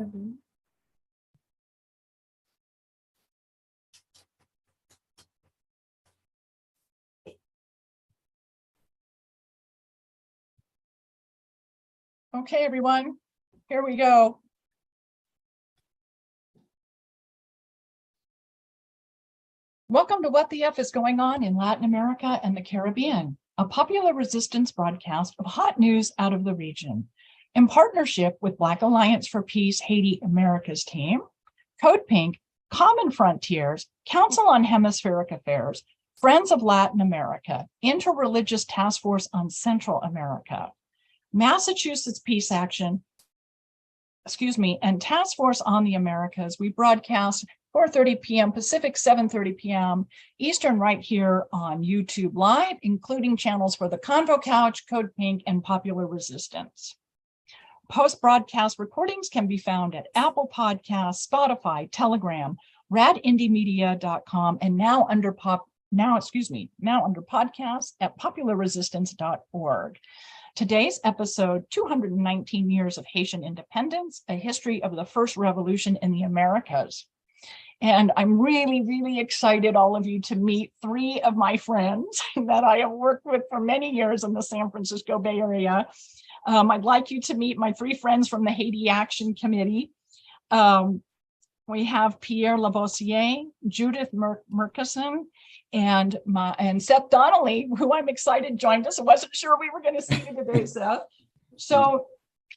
Okay, everyone, here we go. Welcome to What the F is Going On in Latin America and the Caribbean, a popular resistance broadcast of hot news out of the region. In partnership with Black Alliance for Peace Haiti America's team, Code Pink, Common Frontiers, Council on Hemispheric Affairs, Friends of Latin America, Interreligious Task Force on Central America, Massachusetts Peace Action, and Task Force on the Americas. We broadcast 4:30 p.m. Pacific, 7:30 p.m. Eastern right here on YouTube Live, including channels for the Convo Couch, Code Pink, and Popular Resistance. Post-broadcast recordings can be found at Apple Podcasts, Spotify, Telegram, radindiemedia.com, and now under podcasts at popularresistance.org. Today's episode, 219 Years of Haitian Independence, a history of the first revolution in the Americas. And I'm really, really excited, all of you, to meet three of my friends that I have worked with for many years in the San Francisco Bay Area. I'd like you to meet my three friends from the Haiti Action Committee. We have Pierre Lavoisier, Judith Murkison, and Seth Donnelly, who I'm excited joined us. I wasn't sure we were going to see you today, Seth. So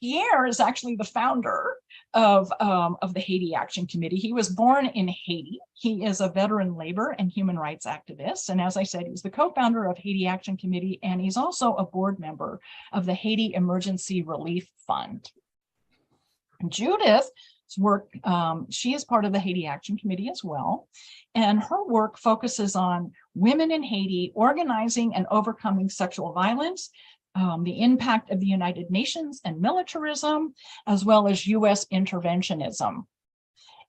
Pierre is actually the founder of the Haiti Action Committee. He was born in Haiti. He is a veteran labor and human rights activist. And as I said, he's the co-founder of Haiti Action Committee, and he's also a board member of the Haiti Emergency Relief Fund. Judith's work, she is part of the Haiti Action Committee as well. And her work focuses on women in Haiti organizing and overcoming sexual violence, the impact of the United Nations and militarism, as well as U.S. interventionism.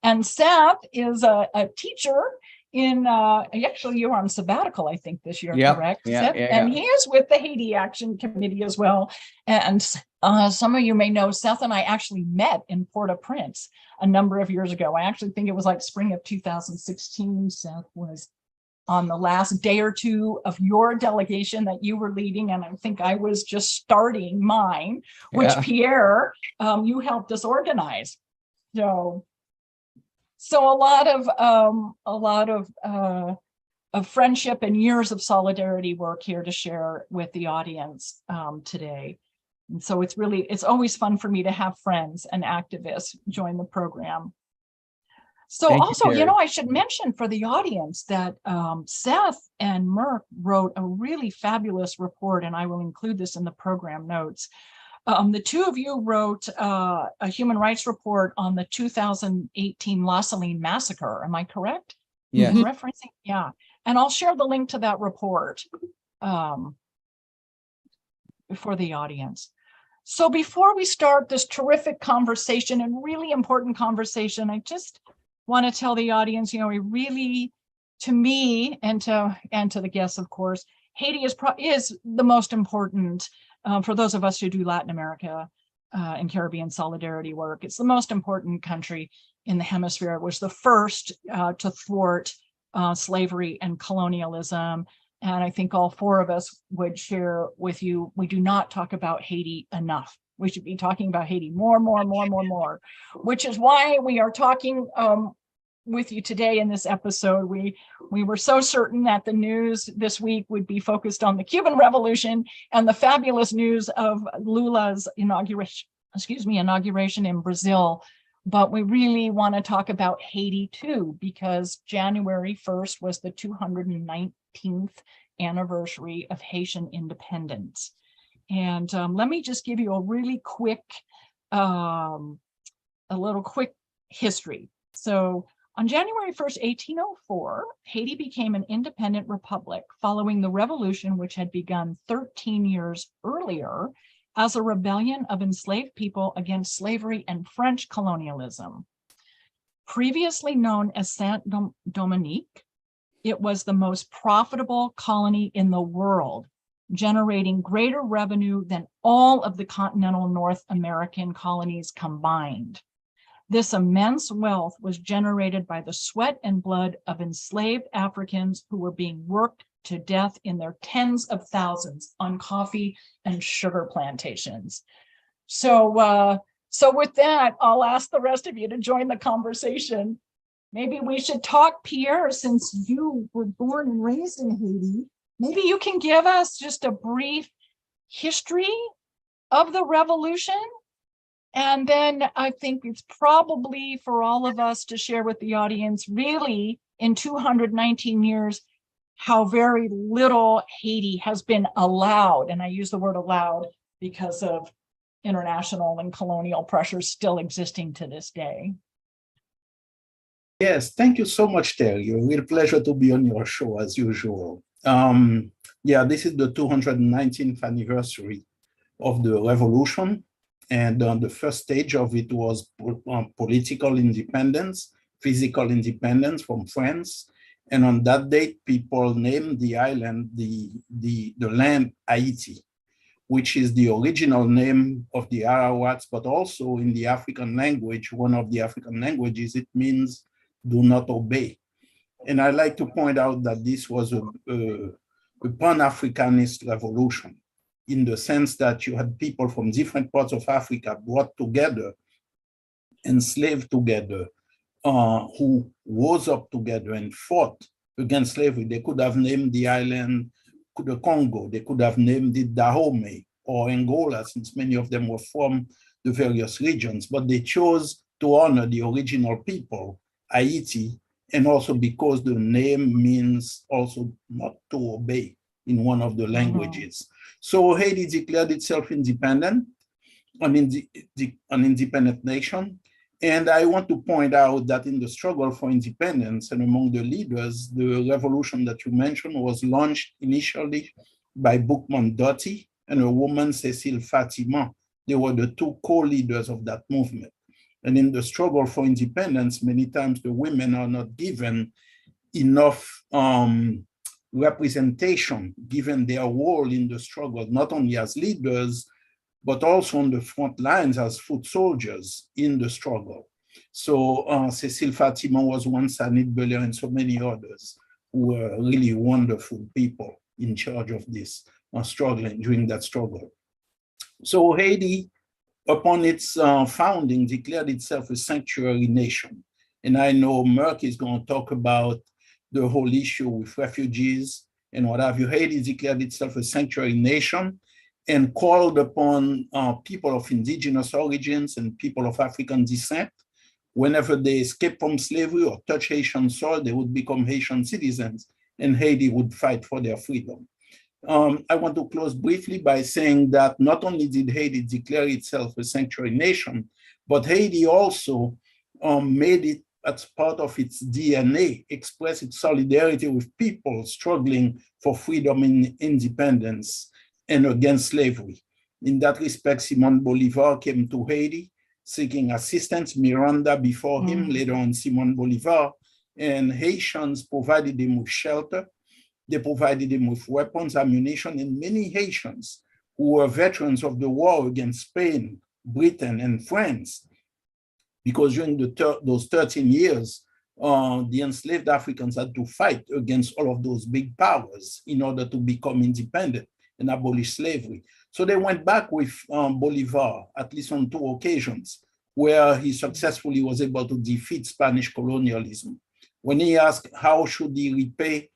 And Seth is a teacher in, actually you're on sabbatical, I think, this year, correct? Seth? And he is with the Haiti Action Committee as well. And some of you may know Seth and I actually met in Port-au-Prince a number of years ago. I actually think it was like spring of 2016. Seth was on the last day or two of your delegation that you were leading, and I think I was just starting mine, which Pierre, you helped us organize. So a lot of friendship and years of solidarity work here to share with the audience today. And so it's always fun for me to have friends and activists join the program. So I should mention for the audience that Seth and Merck wrote a really fabulous report, and I will include this in the program notes. The two of you wrote a human rights report on the 2018 La Saline massacre. Am I correct? Yes. Referencing, yeah. And I'll share the link to that report for the audience. So before we start this terrific conversation and really important conversation, I just want to tell the audience, we really, to me and to the guests, of course, Haiti is the most important for those of us who do Latin America and Caribbean solidarity work. It's the most important country in the hemisphere. It was the first to thwart slavery and colonialism. And I think all four of us would share with you, we do not talk about Haiti enough. We should be talking about Haiti more, which is why we are talking with you today in this episode. We were so certain that the news this week would be focused on the Cuban Revolution and the fabulous news of Lula's inauguration in Brazil. But we really want to talk about Haiti too, because January 1st was the 219th anniversary of Haitian independence. And let me just give you a really quick, quick history. So on January 1st, 1804, Haiti became an independent republic following the revolution, which had begun 13 years earlier as a rebellion of enslaved people against slavery and French colonialism. Previously known as Saint-Dominique, it was the most profitable colony in the world, generating greater revenue than all of the continental North American colonies combined. This immense wealth was generated by the sweat and blood of enslaved Africans who were being worked to death in their tens of thousands on coffee and sugar plantations. So with that, I'll ask the rest of you to join the conversation. Maybe we should talk, Pierre, since you were born and raised in Haiti. Maybe you can give us just a brief history of the revolution. And then I think it's probably for all of us to share with the audience, really, in 219 years, how very little Haiti has been allowed. And I use the word allowed because of international and colonial pressures still existing to this day. Yes, thank you so much, Terry. A real pleasure to be on your show as usual. Yeah, this is the 219th anniversary of the revolution. And the first stage of it was political independence, physical independence from France. And on that date, people named the island, the land Haiti, which is the original name of the Arawaks, but also in the African language, one of the African languages, it means do not obey. And I like to point out that this was a Pan-Africanist revolution, in the sense that you had people from different parts of Africa brought together, enslaved together, who rose up together and fought against slavery. They could have named the island the Congo, they could have named it Dahomey or Angola, since many of them were from the various regions, but they chose to honor the original people, Haiti, and also because the name means also not to obey in one of the languages. So Haiti declared itself independent, an independent nation. And I want to point out that in the struggle for independence and among the leaders, the revolution that you mentioned was launched initially by Boukman Doty and a woman, Cécile Fatima. They were the two co-leaders of that movement. And in the struggle for independence, many times the women are not given enough representation, given their role in the struggle, not only as leaders, but also on the front lines as foot soldiers in the struggle. So Cécile Fatima was one, Sanit Belair, and so many others who were really wonderful people in charge of this struggling during that struggle. So Haiti, upon its founding, declared itself a sanctuary nation. And I know Merck is going to talk about the whole issue with refugees and what have you. Haiti declared itself a sanctuary nation and called upon people of indigenous origins and people of African descent. Whenever they escape from slavery or touch Haitian soil, they would become Haitian citizens, and Haiti would fight for their freedom. I want to close briefly by saying that not only did Haiti declare itself a sanctuary nation, but Haiti also made it as part of its DNA, express its solidarity with people struggling for freedom and independence and against slavery. In that respect, Simon Bolivar came to Haiti seeking assistance, Miranda before him, later on Simon Bolivar, and Haitians provided him with shelter. They provided him with weapons, ammunition, and many Haitians who were veterans of the war against Spain, Britain, and France, because during those 13 years, the enslaved Africans had to fight against all of those big powers in order to become independent and abolish slavery. So they went back with Bolivar, at least on 2 occasions, where he successfully was able to defeat Spanish colonialism. When he asked how should he repay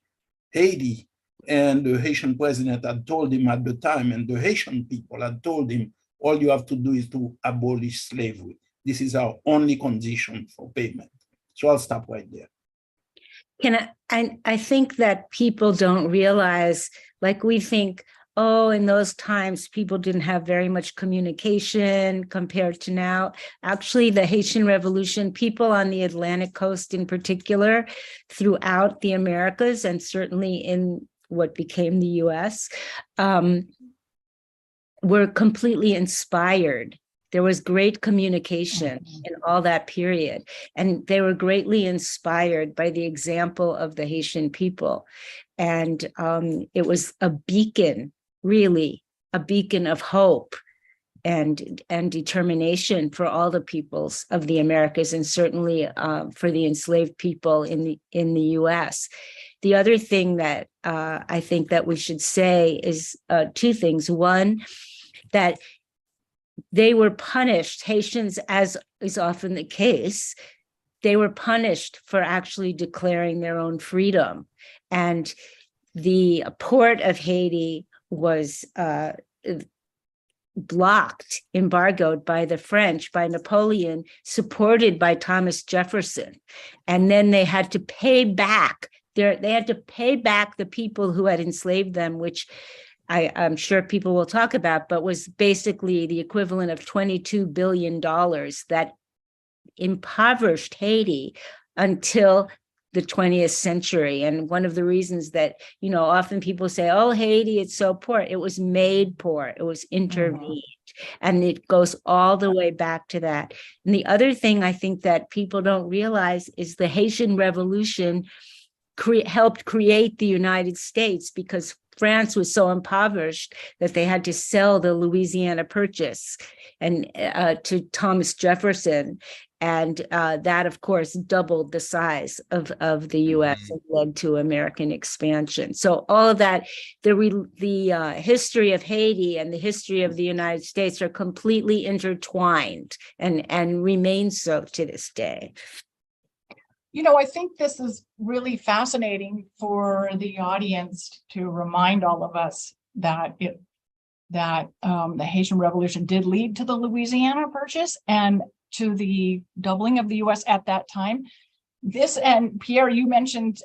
Haiti, and the Haitian president had told him at the time, and the Haitian people had told him, all you have to do is to abolish slavery. This is our only condition for payment. So I'll stop right there. I think that people don't realize, like we think, oh, in those times, people didn't have very much communication compared to now. Actually, the Haitian Revolution, people on the Atlantic coast in particular, throughout the Americas, and certainly in what became the US, were completely inspired. There was great communication in all that period, and they were greatly inspired by the example of the Haitian people. And it was a beacon, really, a beacon of hope and determination for all the peoples of the Americas, and certainly for the enslaved people in the U.S. The other thing that I think that we should say is two things. One, that they were punished, Haitians, as is often the case, they were punished for actually declaring their own freedom. And the port of Haiti was blocked, embargoed by the French, by Napoleon, supported by Thomas Jefferson. And then they had to pay back the people who had enslaved them, which I'm sure people will talk about, but was basically the equivalent of $22 billion that impoverished Haiti until the 20th century. And one of the reasons that, often people say, oh, Haiti, it's so poor. It was made poor. It was intervened. And it goes all the way back to that. And the other thing I think that people don't realize is the Haitian Revolution helped create the United States, because France was so impoverished that they had to sell the Louisiana Purchase and to Thomas Jefferson. And that, of course, doubled the size of the U.S. and led to American expansion. So all of that, the history of Haiti and the history of the United States are completely intertwined and remain so to this day. I think this is really fascinating for the audience to remind all of us that the Haitian Revolution did lead to the Louisiana Purchase and to the doubling of the U.S. at that time. This, and Pierre, you mentioned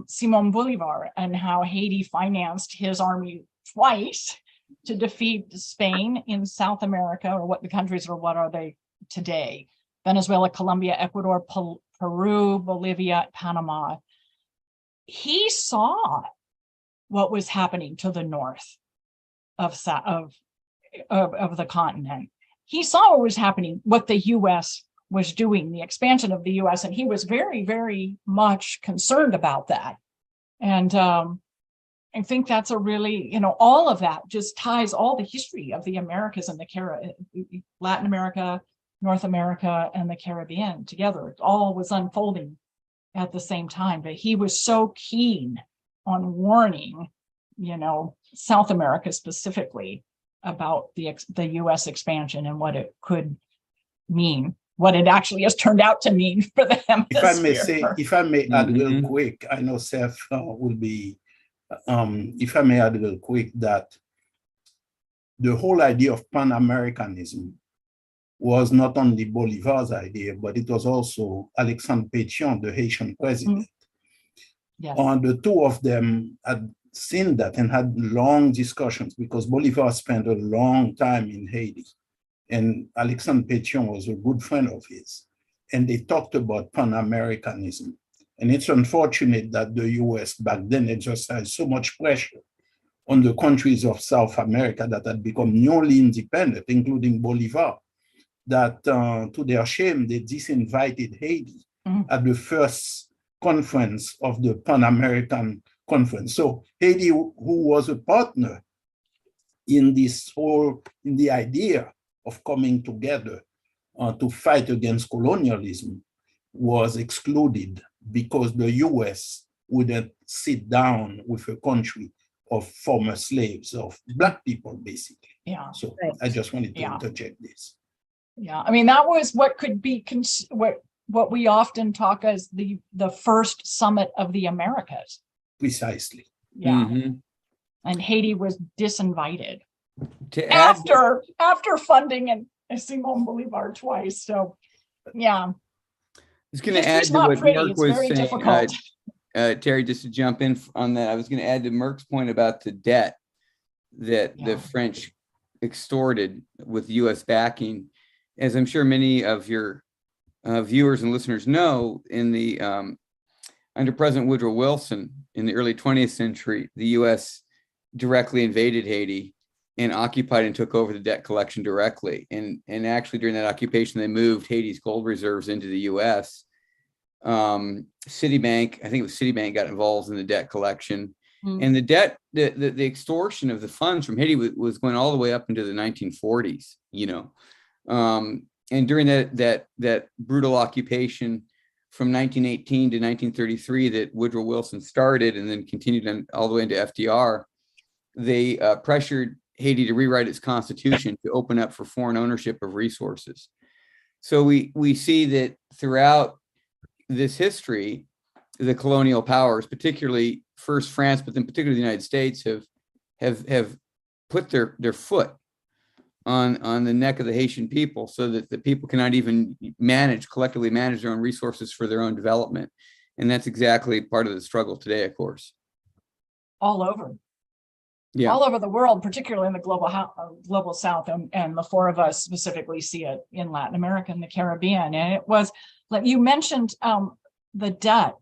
Simon Bolivar and how Haiti financed his army twice to defeat Spain in South America, or what the countries are, what are they today? Venezuela, Colombia, Ecuador, Peru, Bolivia, Panama. He saw what was happening to the north of the continent. He saw what was happening, what the U.S. was doing, the expansion of the U.S., and he was very, very much concerned about that. And I think that's a really, all of that just ties all the history of the Americas and the Latin America, North America, and the Caribbean together. It all was unfolding at the same time. But he was so keen on warning, South America specifically, about the U.S. expansion and what it could mean, what it actually has turned out to mean for the hemisphere. If I may add real quick, I know Seth will be, if I may add real quick, that the whole idea of Pan-Americanism was not only Bolivar's idea, but it was also Alexandre Pétion, the Haitian president. Yes. The two of them had seen that and had long discussions, because Bolivar spent a long time in Haiti and Alexandre Pétion was a good friend of his. And they talked about Pan-Americanism. And it's unfortunate that the US back then exercised so much pressure on the countries of South America that had become newly independent, including Bolivar, that to their shame, they disinvited Haiti at the first conference of the Pan-American Conference. So Haiti, who was a partner in the idea of coming together to fight against colonialism, was excluded because the US wouldn't sit down with a country of former slaves, of Black people, basically. Yeah. So I just wanted to interject this. Yeah, I mean, that was what could be what we often talk as the first summit of the Americas. Precisely. Yeah, and Haiti was disinvited After funding and Simon Bolivar twice. So, yeah, I was going to add to what Mark was saying, Terry, just to jump in on that, I was going to add to Mark's point about the debt that the French extorted with U.S. backing. As I'm sure many of your viewers and listeners know, in the under President Woodrow Wilson in the early 20th century, the U.S. directly invaded Haiti and occupied and took over the debt collection directly. And actually during that occupation, they moved Haiti's gold reserves into the U.S. Citibank, I think it was Citibank, got involved in the debt collection. And the debt, the extortion of the funds from Haiti was going all the way up into the 1940s, and during that brutal occupation from 1918 to 1933 that Woodrow Wilson started and then continued all the way into FDR, they pressured Haiti to rewrite its constitution to open up for foreign ownership of resources. So we see that throughout this history, the colonial powers, particularly first France, but then particularly the United States, have put their foot on the neck of the Haitian people so that the people cannot even collectively manage their own resources for their own development. And that's exactly part of the struggle today, of course. All over. Yeah. All over the world, particularly in the global South, and the four of us specifically see it in Latin America and the Caribbean. And it was, like you mentioned, the debt.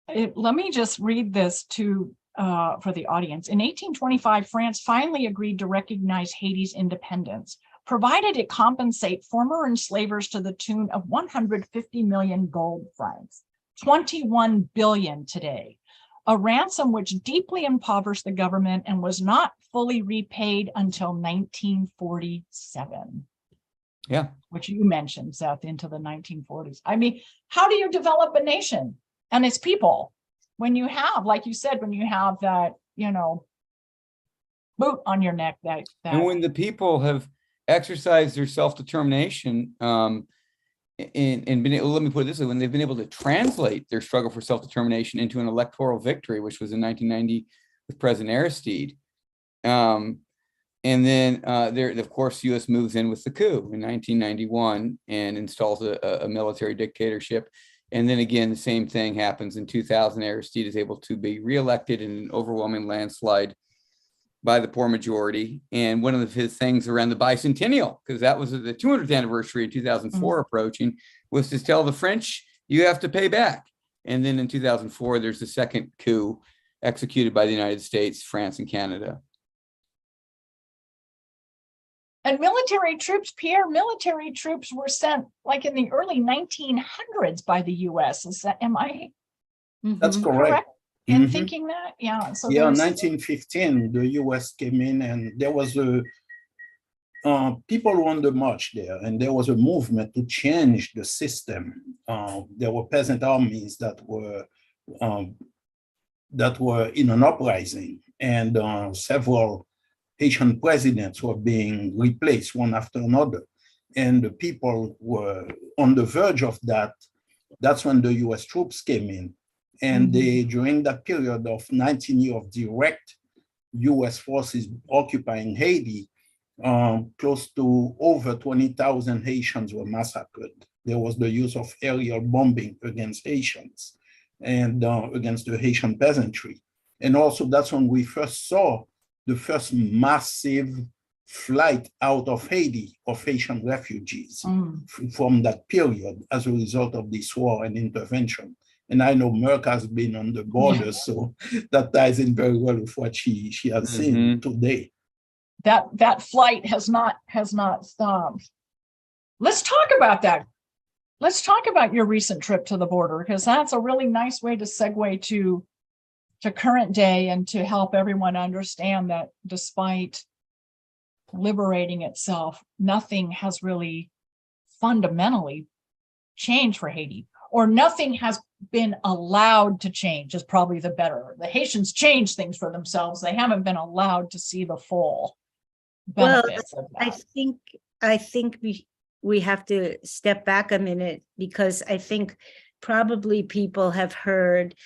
Let me just read this for the audience. In 1825, France finally agreed to recognize Haiti's independence, provided it compensate former enslavers to the tune of 150 million gold francs, 21 billion today, a ransom which deeply impoverished the government and was not fully repaid until 1947. Yeah. Which you mentioned, Seth, into the 1940s. I mean, how do you develop a nation and its people when you have, like you said, when you have that, boot on your neck, that and when the people have exercised their self-determination, and let me put it this way, when they've been able to translate their struggle for self-determination into an electoral victory, which was in 1990 with President Aristide, and then of course, the U.S. moves in with the coup in 1991 and installs a military dictatorship. And then again, the same thing happens in 2000. Aristide is able to be reelected in an overwhelming landslide by the poor majority. And one of his things around the bicentennial, because that was the 200th anniversary in 2004 approaching, was to tell the French, you have to pay back. And then in 2004, there's the second coup executed by the United States, France, and Canada. And military troops were sent like in the early 1900s by the U.S. Am I That's correct in thinking that? Yeah. So in 1915, the U.S. came in, and there was people were on the march there, and there was a movement to change the system. There were peasant armies that were in an uprising, and several Haitian presidents were being replaced one after another. And the people were on the verge of that. That's when the US troops came in. And they, during that period of 19 years of direct US forces occupying Haiti, close to over 20,000 Haitians were massacred. There was the use of aerial bombing against Haitians and against the Haitian peasantry. And also that's when we first saw the first massive flight out of Haiti of Haitian refugees from that period as a result of this war and intervention. And I know Merck has been on the border, so that ties in very well with what she has seen today. That flight has not stopped. Let's talk about that. Let's talk about your recent trip to the border, because that's a really nice way to segue to current day and to help everyone understand that despite liberating itself, nothing has really fundamentally changed for Haiti, or nothing has been allowed to change is probably the better. The Haitians changed things for themselves. They haven't been allowed to see the full benefits of that. I think we have to step back a minute, because I think probably people have heard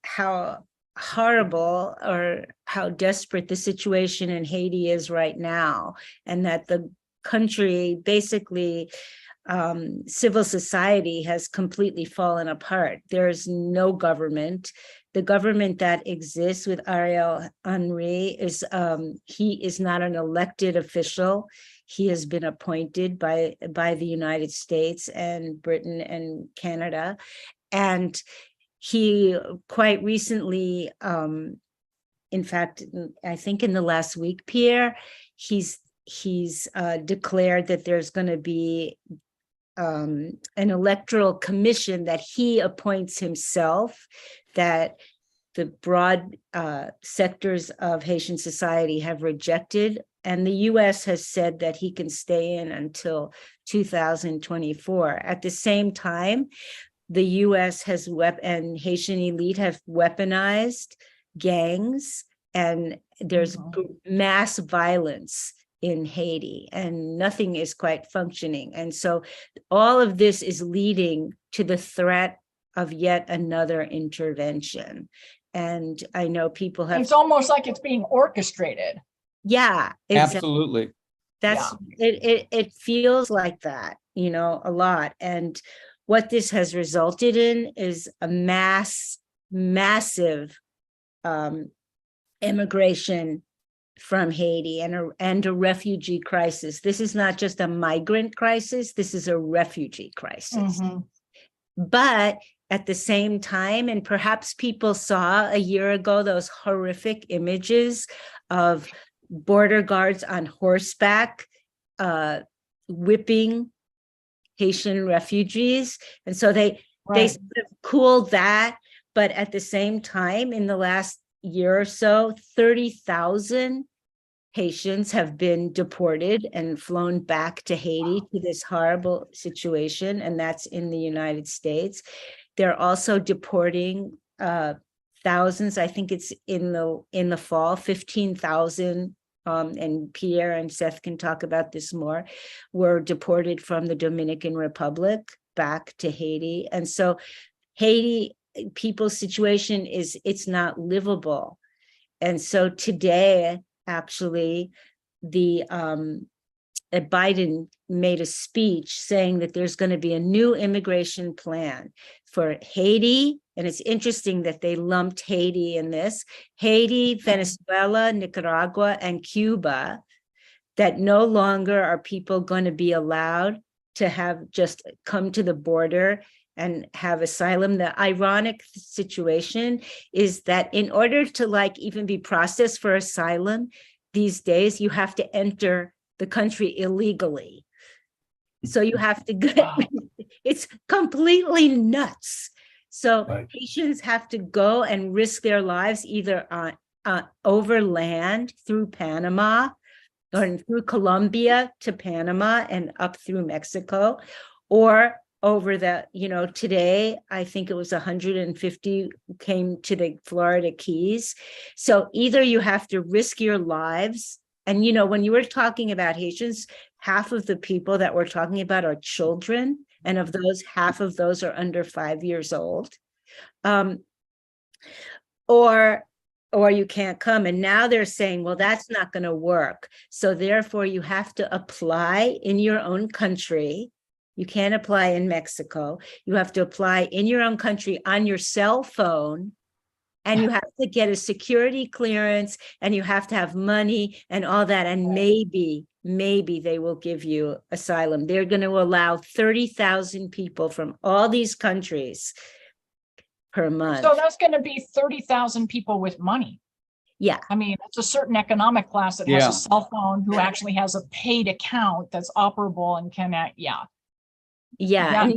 how horrible or how desperate the situation in Haiti is right now, and that the country, basically, civil society has completely fallen apart. There is no government. The government that exists with Ariel Henry he is not an elected official. He has been appointed by the United States and Britain and Canada. And he quite recently, in fact, I think in the last week, Pierre, he's declared that there's going to be an electoral commission that he appoints himself, that the broad sectors of Haitian society have rejected. And the US has said that he can stay in until 2024. At the same time, the US has and Haitian elite have weaponized gangs, and there's mass violence in Haiti, and nothing is quite functioning. And so all of this is leading to the threat of yet another intervention. And I know people have— It's almost like it's being orchestrated. Yeah, exactly. Absolutely. That's it feels like that, you know, a lot. And what this has resulted in is a massive immigration from Haiti and a refugee crisis. This is not just a migrant crisis, this is a refugee crisis. But at the same time, and perhaps people saw a year ago those horrific images of border guards on horseback whipping Haitian refugees. And so they sort of cooled that. But at the same time, in the last year or so, 30,000 Haitians have been deported and flown back to Haiti to this horrible situation, and that's in the United States. They're also deporting thousands. I think it's in the fall, 15,000. And Pierre and Seth can talk about this more, were deported from the Dominican Republic back to Haiti. And so Haiti people's situation it's not livable. And so today, actually, Biden made a speech saying that there's going to be a new immigration plan for Haiti. And it's interesting that they lumped Haiti in this. Haiti, Venezuela, Nicaragua, and Cuba, that no longer are people going to be allowed to have just come to the border and have asylum. The ironic situation is that in order to even be processed for asylum these days, you have to enter the country illegally. So you have to go, it's completely nuts. So Haitians have to go and risk their lives either over land through Panama, or through Colombia to Panama and up through Mexico, or over the, today, I think it was 150 came to the Florida Keys. So either you have to risk your lives, and when you were talking about Haitians, half of the people that we're talking about are children, and of those, half of those are under 5 years old, or you can't come. And now they're saying, well, that's not going to work. So therefore, you have to apply in your own country. You can't apply in Mexico. You have to apply in your own country on your cell phone, and you have to get a security clearance, and you have to have money and all that. And maybe they will give you asylum. They're going to allow 30,000 people from all these countries per month. So that's going to be 30,000 people with money. Yeah. I mean, it's a certain economic class that has a cell phone, who actually has a paid account that's operable and can,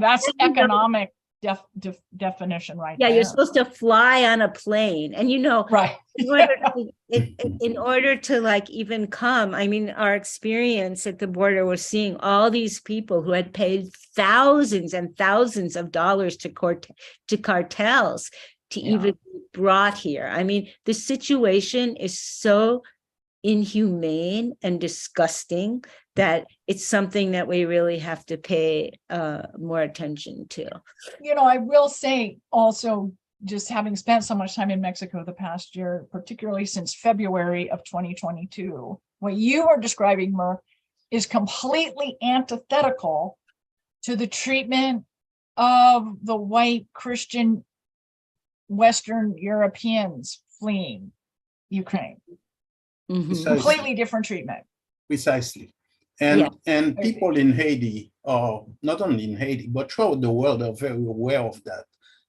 that's economic definition right there. You're supposed to fly on a plane, and in order to even come, I mean, our experience at the border was seeing all these people who had paid thousands and thousands of dollars to cartels to even be brought here. I mean, the situation is so inhumane and disgusting that it's something that we really have to pay more attention to. I will say also, just having spent so much time in Mexico the past year, particularly since February of 2022, what you are describing, Mer, is completely antithetical to the treatment of the white Christian Western Europeans fleeing Ukraine. Completely different treatment. Precisely. And people in Haiti, or not only in Haiti, but throughout the world, are very aware of that.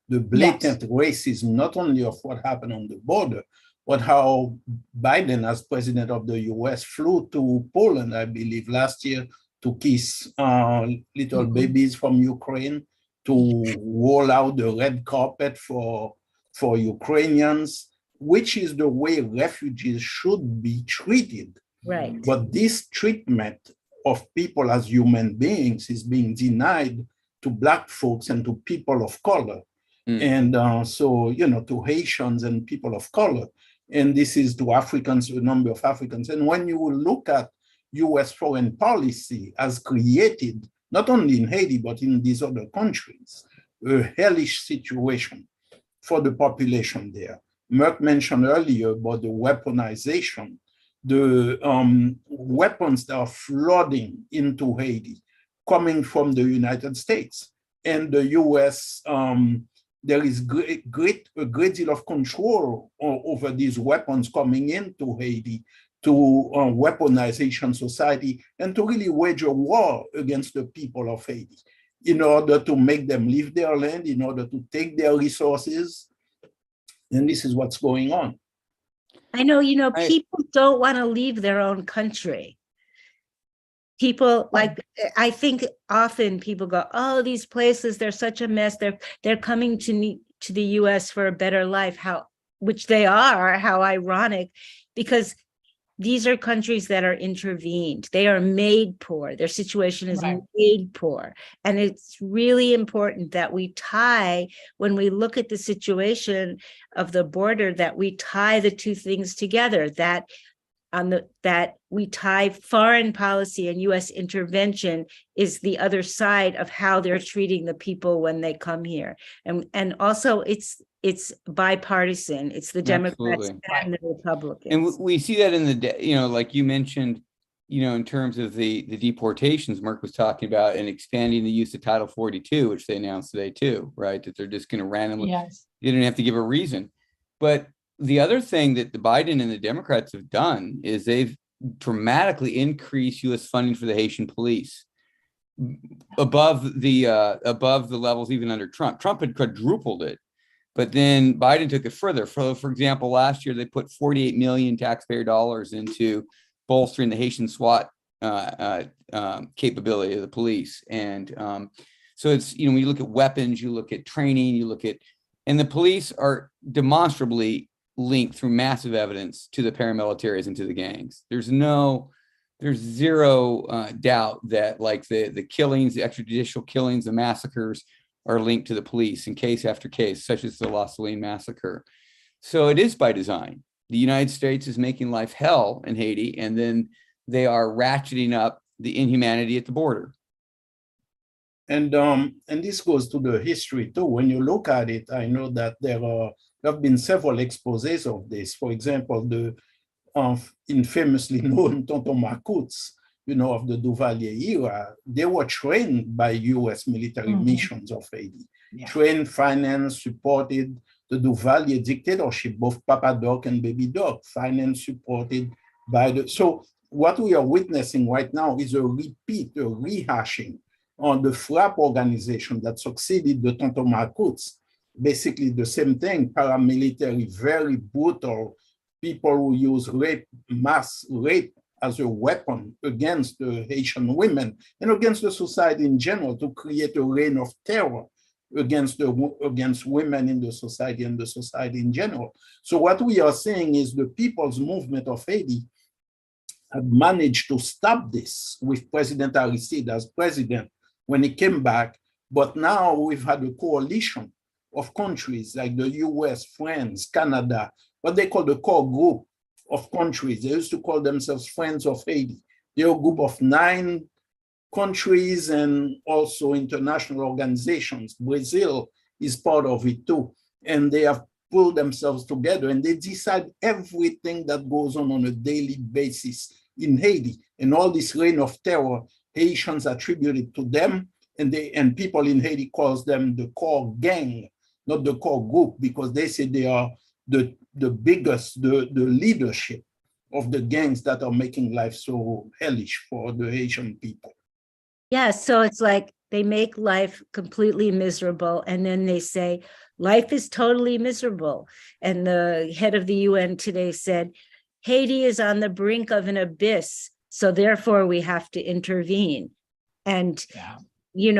The blatant racism, not only of what happened on the border, but how Biden, as president of the US, flew to Poland, I believe, last year to kiss little babies from Ukraine, to roll out the red carpet for for Ukrainians, which is the way refugees should be treated. Right. But this treatment of people as human beings is being denied to Black folks and to people of color. And so, to Haitians and people of color. And this is to Africans, a number of Africans. And when you look at US foreign policy as created, not only in Haiti, but in these other countries, a hellish situation for the population there. Merck mentioned earlier about the weaponization, the weapons that are flooding into Haiti, coming from the United States. And the US, there is a great deal of control over these weapons coming into Haiti to weaponization society and to really wage a war against the people of Haiti in order to make them leave their land, in order to take their resources. And this is what's going on. I know, people don't want to leave their own country. People I think often people go, oh, these places, they're such a mess. They're coming to the US for a better life, which they are, how ironic, because these are countries that are intervened. They are made poor. Their situation is made poor. And it's really important that we tie, when we look at the situation of the border, that we tie the two things together, that we tie foreign policy and US intervention is the other side of how they're treating the people when they come here. And also it's bipartisan. It's the Democrats and the Republicans. And we see that in like you mentioned, in terms of the deportations Mark was talking about, and expanding the use of Title 42, which they announced today too, right? That they're just going to randomly, you didn't have to give a reason. But the other thing that the Biden and the Democrats have done is they've dramatically increased U.S. funding for the Haitian police above the levels even under Trump. Trump had quadrupled it, but then Biden took it further. For example, last year they put 48 million taxpayer dollars into bolstering the Haitian SWAT capability of the police. And so it's, when you look at weapons, you look at training, and the police are demonstrably linked through massive evidence to the paramilitaries and to the gangs. There's zero doubt that the killings, the extrajudicial killings, the massacres are linked to the police in case after case, such as the La Saline massacre. So it is by design. The United States is making life hell in Haiti, and then they are ratcheting up the inhumanity at the border. And this goes to the history too. When you look at it, I know that there have been several exposés of this. For example, the infamously known Tonton Marcouts, of the Duvalier era, they were trained by US military missions of Haiti. Trained, financed, supported the Duvalier dictatorship, both Papa Doc and Baby Doc, financed, supported by so what we are witnessing right now is a rehashing on the FRAP organization that succeeded the Tonton Marcouts. Basically the same thing, paramilitary, very brutal, people who use mass rape as a weapon against the Haitian women and against the society in general, to create a reign of terror against women in the society and the society in general. So what we are saying is the People's Movement of Haiti had managed to stop this with President Aristide as president when he came back. But now we've had a coalition of countries like the US, France, Canada, what they call the core group of countries. They used to call themselves Friends of Haiti. They're a group of 9 countries and also international organizations. Brazil is part of it too. And they have pulled themselves together and they decide everything that goes on a daily basis in Haiti. And all this reign of terror, Haitians attribute it to them, and people in Haiti calls them the core gang, not the core group, because they say they are the biggest, the leadership of the gangs that are making life so hellish for the Haitian people. Yeah, so it's like they make life completely miserable, and then they say, life is totally miserable. And the head of the UN today said, Haiti is on the brink of an abyss, so therefore we have to intervene. And, there's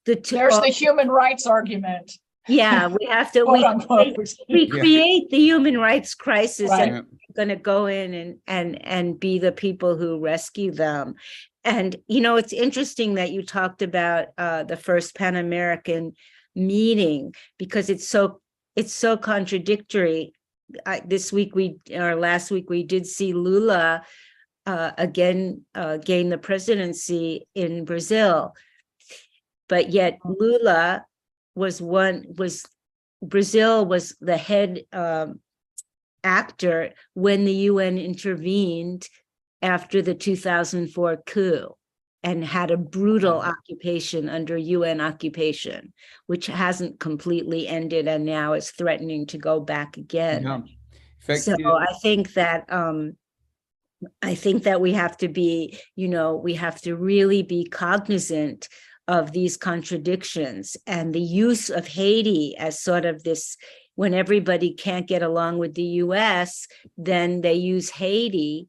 the human rights argument. Yeah, we have to, we create the human rights crisis, right, and we're going to go in and be the people who rescue them. And, you know, it's interesting that you talked about the first Pan American meeting, because it's so contradictory. Last week we did see Lula again gain the presidency in Brazil, but yet Lula Brazil was the head actor when the UN intervened after the 2004 coup and had a brutal occupation under UN occupation, which hasn't completely ended and now is threatening to go back again. Yeah. So I think that we have to be, we have to really be cognizant of these contradictions, and the use of Haiti as sort of this, when everybody can't get along with the US, then they use Haiti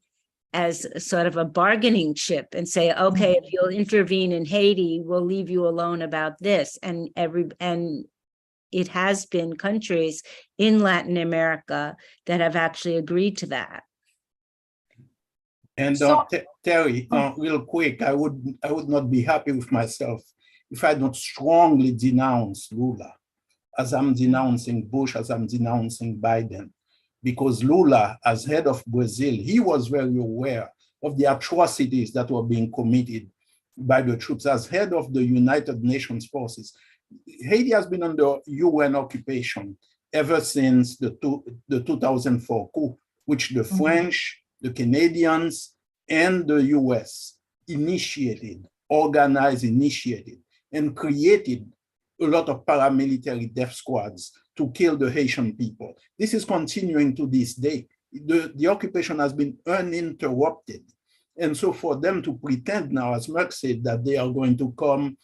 as sort of a bargaining chip and say, okay, if you'll intervene in Haiti, we'll leave you alone about this. And it has been countries in Latin America that have actually agreed to that. And Terry, real quick, I would not be happy with myself if I don't strongly denounce Lula, as I'm denouncing Bush, as I'm denouncing Biden, because Lula, as head of Brazil, he was very aware of the atrocities that were being committed by the troops. As head of the United Nations forces, Haiti has been under UN occupation ever since the 2004 coup, which the French, the Canadians, and the US organized, and created a lot of paramilitary death squads to kill the Haitian people. This is continuing to this day. The occupation has been uninterrupted. And so for them to pretend now, as Mark said, that they are going to come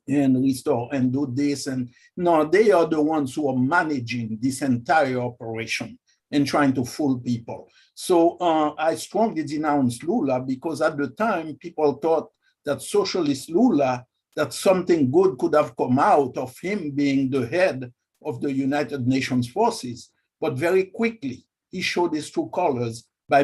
and restore and do this, and no, they are the ones who are managing this entire operation and trying to fool people. So I strongly denounce Lula, because at the time, people thought that socialist Lula, that something good could have come out of him being the head of the United Nations forces. But very quickly, he showed his true colors by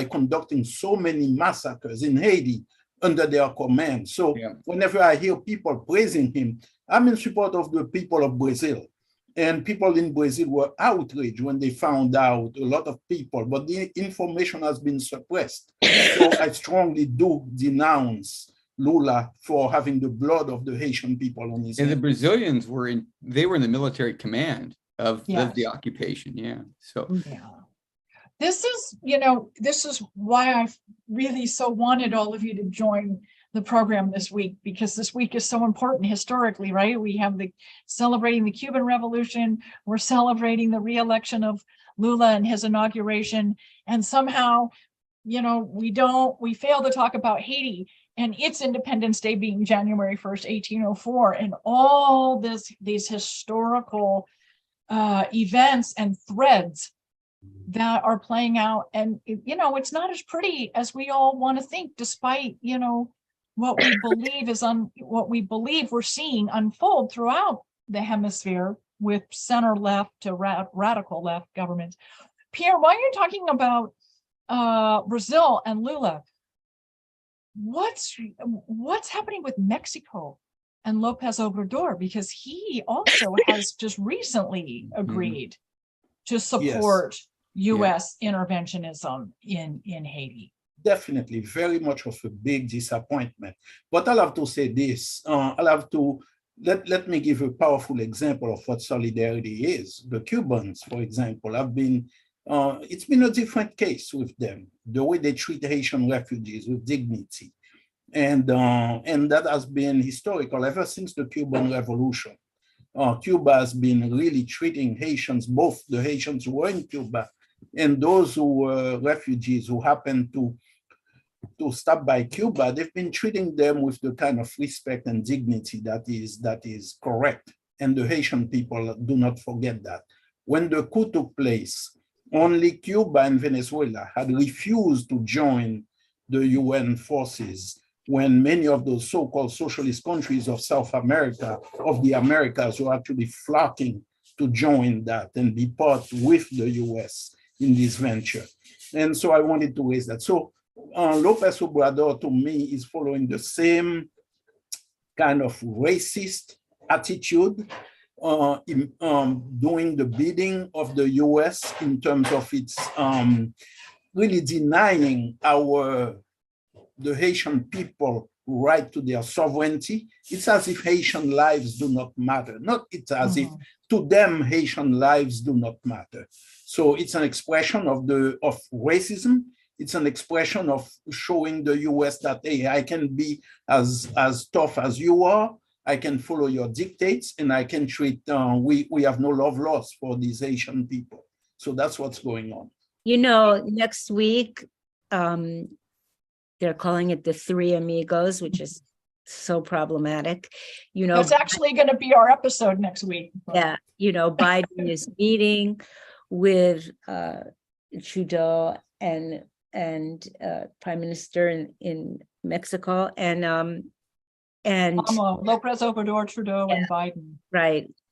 conducting so many massacres in Haiti under their command. So whenever I hear people praising him, I'm in support of the people of Brazil. And people in Brazil were outraged when they found out, a lot of people, but the information has been suppressed. So I strongly do denounce Lula for having the blood of the Haitian people on his hands. And the Brazilians were in the military command of the occupation. Yeah. So this is why I really so wanted all of you to join the program this week, because this week is so important historically, right? We have celebrating the Cuban Revolution. We're celebrating the re-election of Lula and his inauguration. And somehow, we fail to talk about Haiti and its Independence Day being January 1st, 1804, and all these historical events and threads that are playing out. And, it's not as pretty as we all want to think, despite, what we believe we're seeing unfold throughout the hemisphere with center left to radical left governments. Pierre, while you're talking about Brazil and Lula, what's happening with Mexico and Lopez Obrador? Because he also has just recently agreed to support U.S. interventionism in Haiti. Definitely very much of a big disappointment. But I'll have to say this, let me give a powerful example of what solidarity is. The Cubans, for example, it's been a different case with them, the way they treat Haitian refugees with dignity. And that has been historical ever since the Cuban Revolution. Cuba has been really treating Haitians, both the Haitians who were in Cuba and those who were refugees who happened to stop by Cuba, they've been treating them with the kind of respect and dignity that is correct. And the Haitian people do not forget that. When the coup took place, only Cuba and Venezuela had refused to join the UN forces when many of those so-called socialist countries of South America, of the Americas, were actually flocking to join that and be part with the US in this venture. And so I wanted to raise that. So Lopez Obrador, to me, is following the same kind of racist attitude, doing the bidding of the US in terms of its really denying the Haitian people right to their sovereignty. It's as if Haitian lives do not matter. Not it's as if to them Haitian lives do not matter. So it's an expression of racism. It's an expression of showing the US that, hey, I can be as tough as you are. I can follow your dictates, and I can treat, we have no love lost for these Haitian people. So that's what's going on. You know, next week, they're calling it the Three Amigos, which is so problematic. You know, it's actually going to be our episode next week. Yeah, you know, Biden is meeting with Trudeau and Prime Minister in Mexico and Lopez Obrador, Trudeau, yeah, and Biden.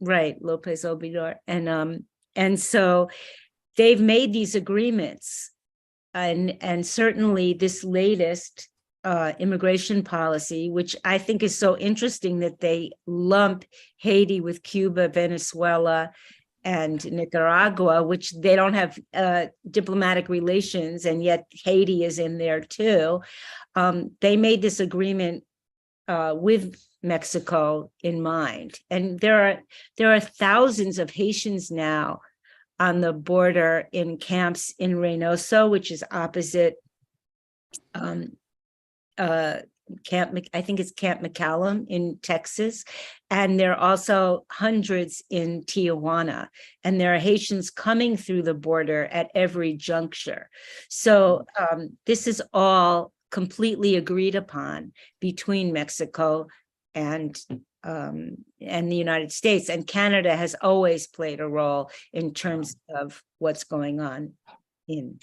Right, Lopez Obrador, and so they've made these agreements, and certainly this latest immigration policy, which I think is so interesting that they lump Haiti with Cuba, Venezuela, and Nicaragua, which they don't have diplomatic relations, and yet Haiti is in there too. They made this agreement with Mexico in mind, and there are thousands of Haitians now on the border in camps in Reynosa, which is opposite Camp McCallum in Texas, and there are also hundreds in Tijuana, and there are Haitians coming through the border at every juncture. So this is all completely agreed upon between Mexico and the United States, and Canada has always played a role in terms of what's going on.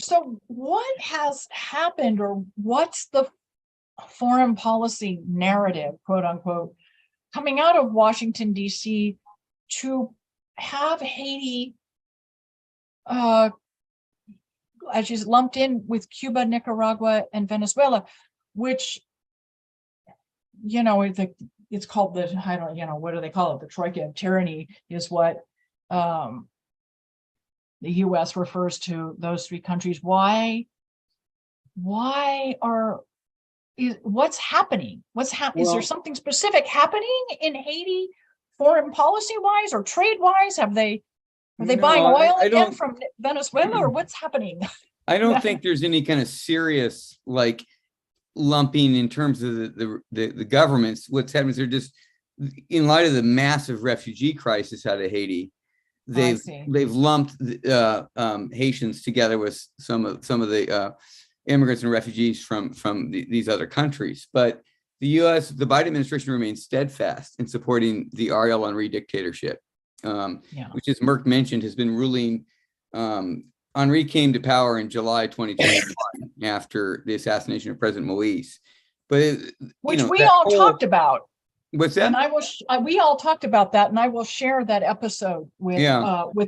So what has happened, or what's the foreign policy narrative, quote unquote, coming out of Washington, D.C. to have Haiti as is lumped in with Cuba, Nicaragua, and Venezuela, which, you know, it's called what do they call it? The Troika of Tyranny is what the U.S. refers to those three countries. What's happening? Is there something specific happening in Haiti, foreign policy wise or trade wise? Are they buying oil again from Venezuela, or what's happening? I don't think there's any kind of serious like lumping in terms of the governments. What's happening is they're just, in light of the massive refugee crisis out of Haiti, they've lumped Haitians together with some of the immigrants and refugees from these other countries. But the Biden administration remains steadfast in supporting the Ariel Henry dictatorship, which, as Merck mentioned, has been ruling. Henry came to power in July 2021 after the assassination of President Moise. But which we all talked about. What's that? And we all talked about that, and I will share that episode with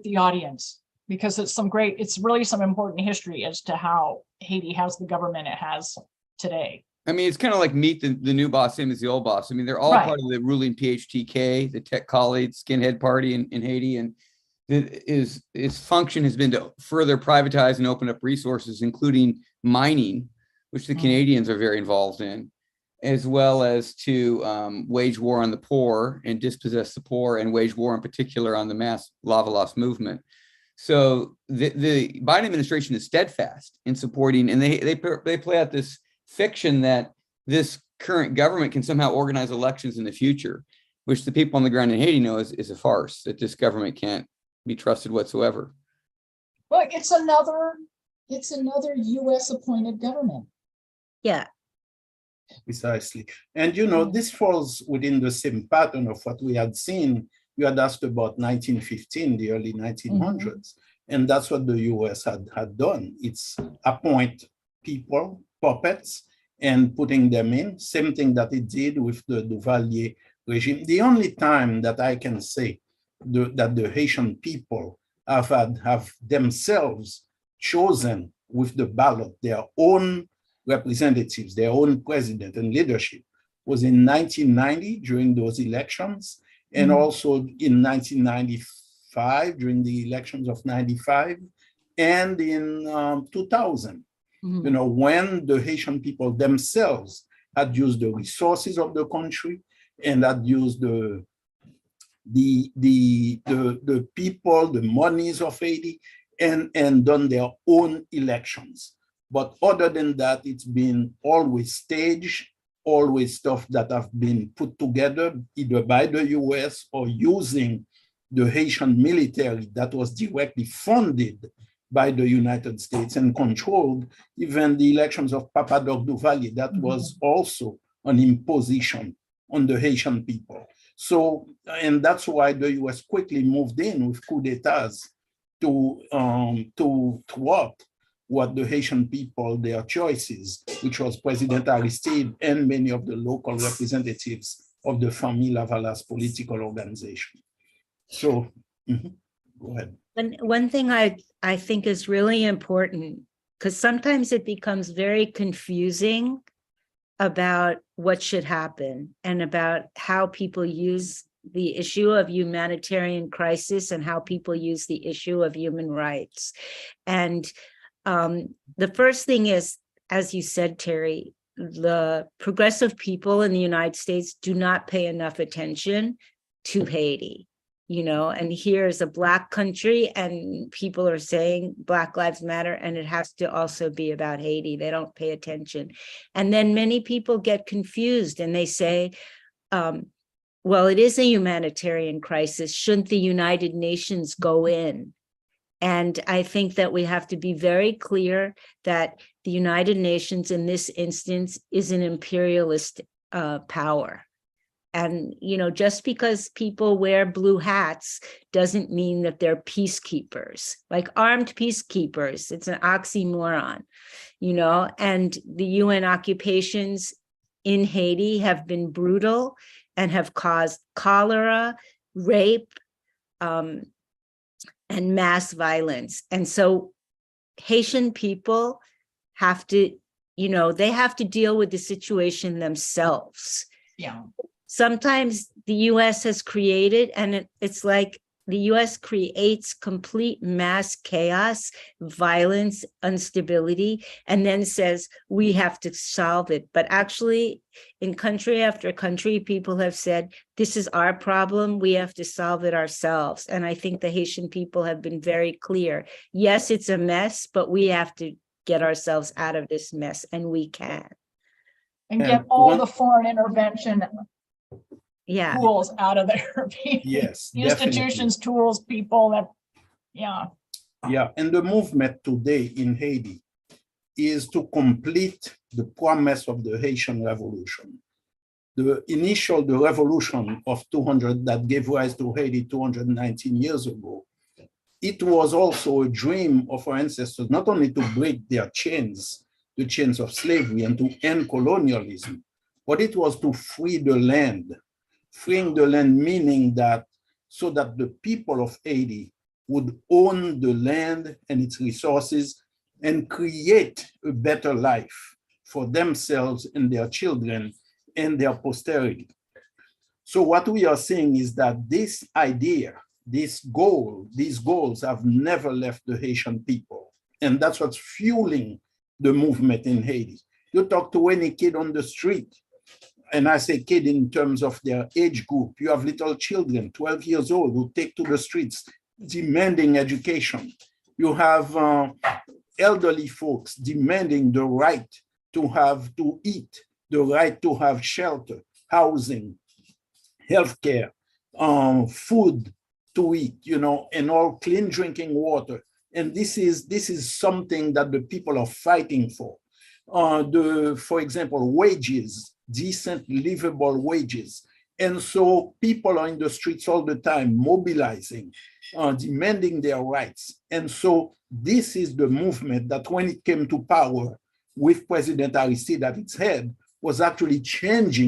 the audience, because it's really some important history as to how Haiti has the government it has today. I mean, it's kind of like meet the new boss, same as the old boss. I mean, they're all part of the ruling PHTK, the Tech Khalid skinhead party in Haiti, and its function has been to further privatize and open up resources, including mining, which the Canadians are very involved in, as well as to wage war on the poor and dispossess the poor, and wage war in particular on the mass Lavalas movement. So the Biden administration is steadfast in supporting, and they play out this fiction that this current government can somehow organize elections in the future, which the people on the ground in Haiti know is a farce, that this government can't be trusted whatsoever. Well, it's another U.S. appointed government. Yeah. Precisely. And, this falls within the same pattern of what we had seen. You had asked about 1915, the early 1900s, and that's what the U.S. had done. It's appoint people, puppets, and putting them in. Same thing that it did with the Duvalier regime. The only time that I can say that the Haitian people have themselves chosen with the ballot their own representatives, their own president and leadership was in 1990 during those elections, and also in 1995 during the elections of 95, and in 2000. You know, when the Haitian people themselves had used the resources of the country and had used the people, the monies of Haiti, and done their own elections. But other than that, it's been always staged, always stuff that have been put together either by the US or using the Haitian military that was directly funded by the United States and controlled even the elections of Papa Doc Duvalier. That was also an imposition on the Haitian people. So, and that's why the US quickly moved in with coups d'etats to thwart what the Haitian people, their choices, which was President Aristide and many of the local representatives of the Famille Lavalas political organization. So, go ahead. One thing I think is really important, because sometimes it becomes very confusing about what should happen and about how people use the issue of humanitarian crisis and how people use the issue of human rights. And the first thing is, as you said, Terry, the progressive people in the United States do not pay enough attention to Haiti. You know, and here's a Black country and people are saying Black Lives Matter, and it has to also be about Haiti. They don't pay attention. And then many people get confused and they say, well, it is a humanitarian crisis. Shouldn't the United Nations go in? And I think that we have to be very clear that the United Nations in this instance is an imperialist power. And, you know, just because people wear blue hats doesn't mean that they're peacekeepers, like armed peacekeepers. It's an oxymoron, you know, and the UN occupations in Haiti have been brutal and have caused cholera, rape, and mass violence. And so Haitian people have to, you know, they have to deal with the situation themselves. Yeah. Sometimes the US has created, and it's like the US creates complete mass chaos, violence, instability, and then says we have to solve it. But actually, in country after country, people have said, this is our problem, we have to solve it ourselves. And I think the Haitian people have been very clear. Yes, it's a mess, but we have to get ourselves out of this mess, and we can. And get all the foreign intervention tools out of there. Yes, institutions, definitely. Tools, people that, Yeah, and the movement today in Haiti is to complete the promise of the Haitian Revolution. The revolution of 200 that gave rise to Haiti 219 years ago, it was also a dream of our ancestors, not only to break their chains, the chains of slavery, and to end colonialism, but it was to free the land. Freeing the land meaning that so that the people of Haiti would own the land and its resources and create a better life for themselves and their children and their posterity. So what we are saying is that this idea, these goals have never left the Haitian people. And that's what's fueling the movement in Haiti. You talk to any kid on the street, and I say kid in terms of their age group, you have little children, 12 years old, who take to the streets demanding education. You have elderly folks demanding the right to eat, the right to have shelter, housing, healthcare, food to eat, you know, and all clean drinking water. And this is something that the people are fighting for. For example, wages, decent, livable wages. And so people are in the streets all the time, mobilizing, demanding their rights. And so this is the movement that when it came to power, with President Aristide at its head, was actually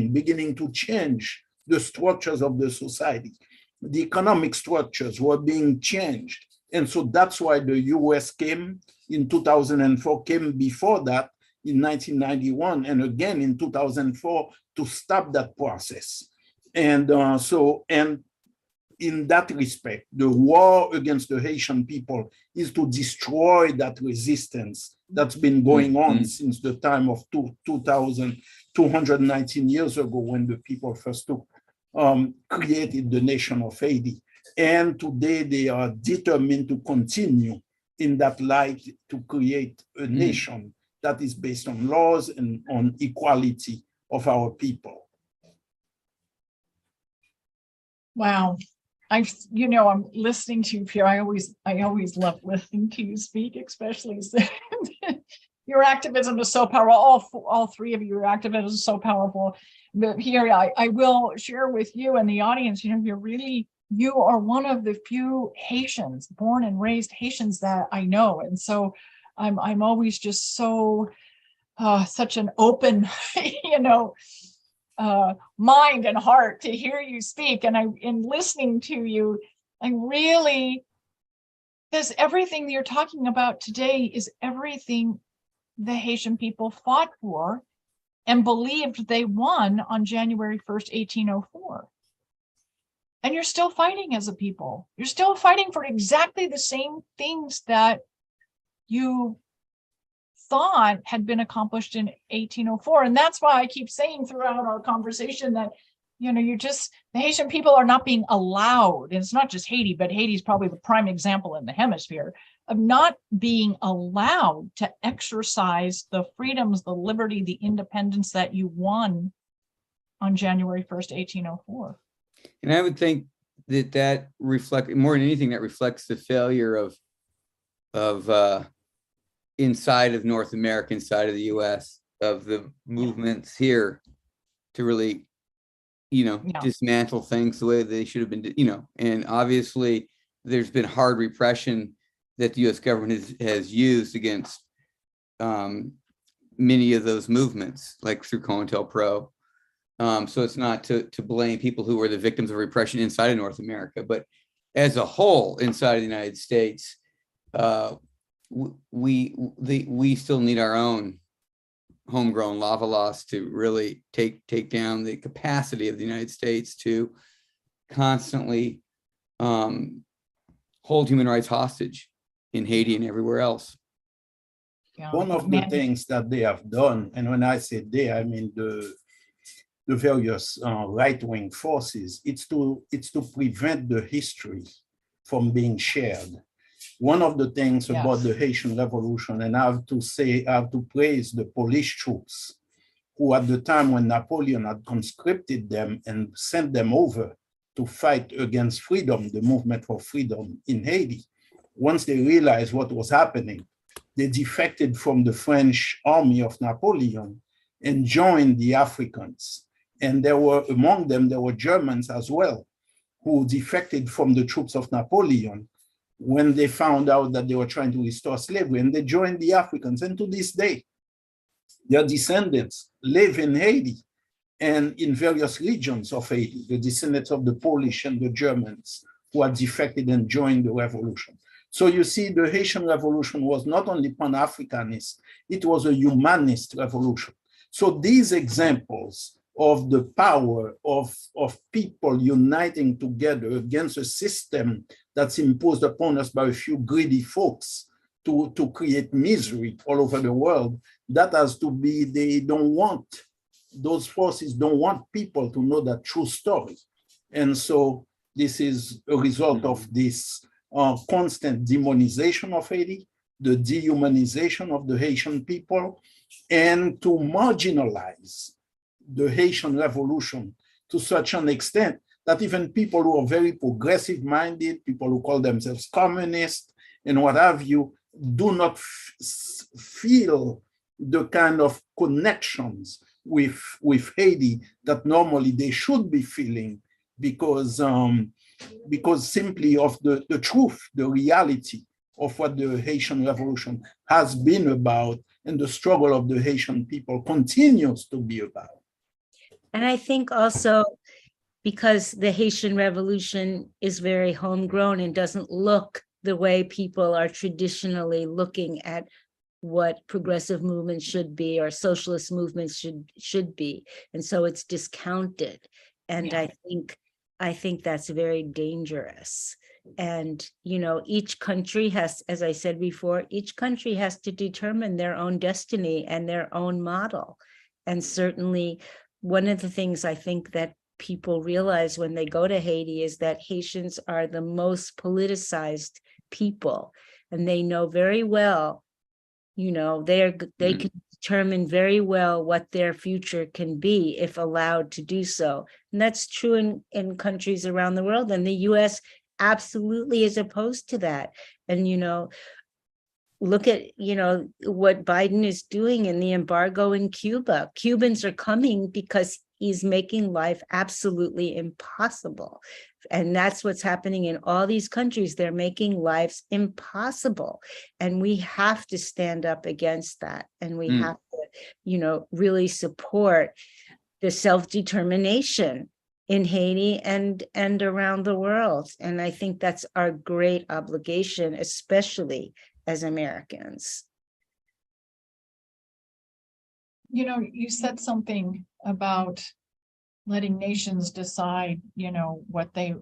beginning to change the structures of the society. The economic structures were being changed. And so that's why the US came in 2004, came before that in 1991, and again in 2004 to stop that process. And and in that respect, the war against the Haitian people is to destroy that resistance that's been going on since the time of 219 years ago, when the people first created the nation of Haiti. And today they are determined to continue in that light to create a nation that is based on laws and on equality of our people. Wow. I'm listening to you, Pierre. I always love listening to you speak, especially your activism is so powerful. All three of you, your activism is so powerful. But here, I will share with you and the audience, you are one of the few Haitians, born and raised Haitians that I know. And so I'm always just so, such an open, mind and heart to hear you speak. And in listening to you, because everything you're talking about today is everything the Haitian people fought for and believed they won on January 1st, 1804. And you're still fighting as a people. You're still fighting for exactly the same things that you thought had been accomplished in 1804. And that's why I keep saying throughout our conversation that, the Haitian people are not being allowed, and it's not just Haiti, but Haiti is probably the prime example in the hemisphere of not being allowed to exercise the freedoms, the liberty, the independence that you won on January 1st, 1804. And I would think that reflects, more than anything, that reflects the failure of inside of North America, inside of the US, of the movements here to really, dismantle things the way they should have been, and obviously there's been hard repression that the US government has used against many of those movements, like through COINTELPRO. So it's not to blame people who were the victims of repression inside of North America, but as a whole, inside of the United States, we still need our own homegrown lava laws to really take down the capacity of the United States to constantly hold human rights hostage in Haiti and everywhere else. One of the things that they have done, and when I say they, I mean the various right-wing forces, it's to prevent the history from being shared. One of the things about the Haitian Revolution, and I have to praise the Polish troops, who at the time when Napoleon had conscripted them and sent them over to fight against freedom, the movement for freedom in Haiti, once they realized what was happening, they defected from the French army of Napoleon and joined the Africans. And among them, there were Germans as well, who defected from the troops of Napoleon when they found out that they were trying to restore slavery, and they joined the Africans. And to this day, their descendants live in Haiti and in various regions of Haiti, the descendants of the Polish and the Germans who had defected and joined the revolution. So you see, the Haitian Revolution was not only Pan-Africanist, it was a humanist revolution. So these examples of the power of people uniting together against a system that's imposed upon us by a few greedy folks to create misery all over the world, that has to be, those forces don't want people to know that true story. And so this is a result of this constant demonization of Haiti, the dehumanization of the Haitian people, and to marginalize the Haitian Revolution to such an extent that even people who are very progressive-minded, people who call themselves communists and what have you, do not feel the kind of connections with Haiti that normally they should be feeling because simply of the truth, the reality of what the Haitian Revolution has been about and the struggle of the Haitian people continues to be about. And I think also because the Haitian Revolution is very homegrown and doesn't look the way people are traditionally looking at what progressive movements should be or socialist movements should be. And so it's discounted. And Yeah. I think that's very dangerous. And, each country has, as I said before, each country has to determine their own destiny and their own model. And certainly one of the things I think that people realize when they go to Haiti is that Haitians are the most politicized people, and they know very well, they can determine very well what their future can be if allowed to do so. And that's true in countries around the world. And the US absolutely is opposed to that. And, look at, what Biden is doing in the embargo in Cuba. Cubans are coming because he's making life absolutely impossible. And that's what's happening in all these countries. They're making lives impossible. And we have to stand up against that. And we have to, really support the self-determination in Haiti and around the world. And I think that's our great obligation, especially as Americans. You said something about letting nations decide, what they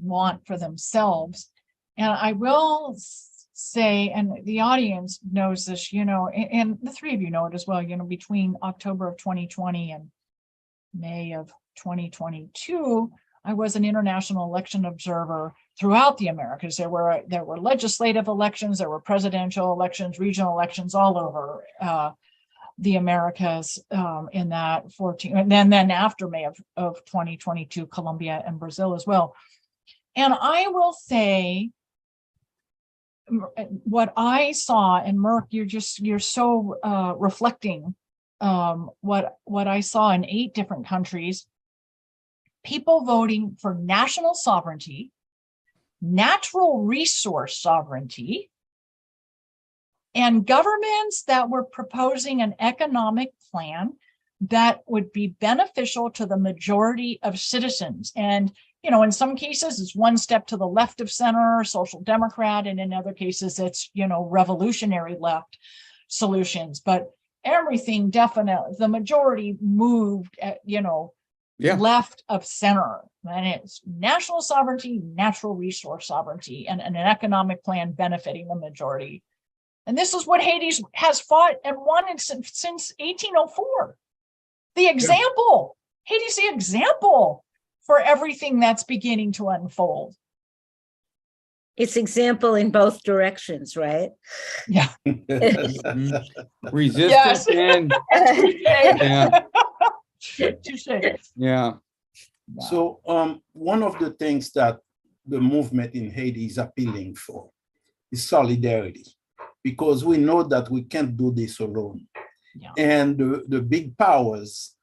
want for themselves. And I will say, and the audience knows this, and the three of you know it as well, between October of 2020 and May of 2022, I was an international election observer throughout the Americas. There were legislative elections, there were presidential elections, regional elections all over the Americas in that 14, and then after May of 2022, Colombia and Brazil as well. And I will say what I saw, and Merck, you're so reflecting what I saw in 8 different countries: people voting for national sovereignty, natural resource sovereignty, and governments that were proposing an economic plan that would be beneficial to the majority of citizens. And, in some cases, it's one step to the left of center, social democrat, and in other cases, it's, revolutionary left solutions. But everything definitely, the majority moved at, left of center. And it's national sovereignty, natural resource sovereignty, and an economic plan benefiting the majority. And this is what Haiti has fought and won since 1804. The example, Haiti's the example for everything that's beginning to unfold. It's example in both directions, right? Yeah. Resistance and yeah. So one of the things that the movement in Haiti is appealing for is solidarity, because we know that we can't do this alone. Yeah. And the big powers,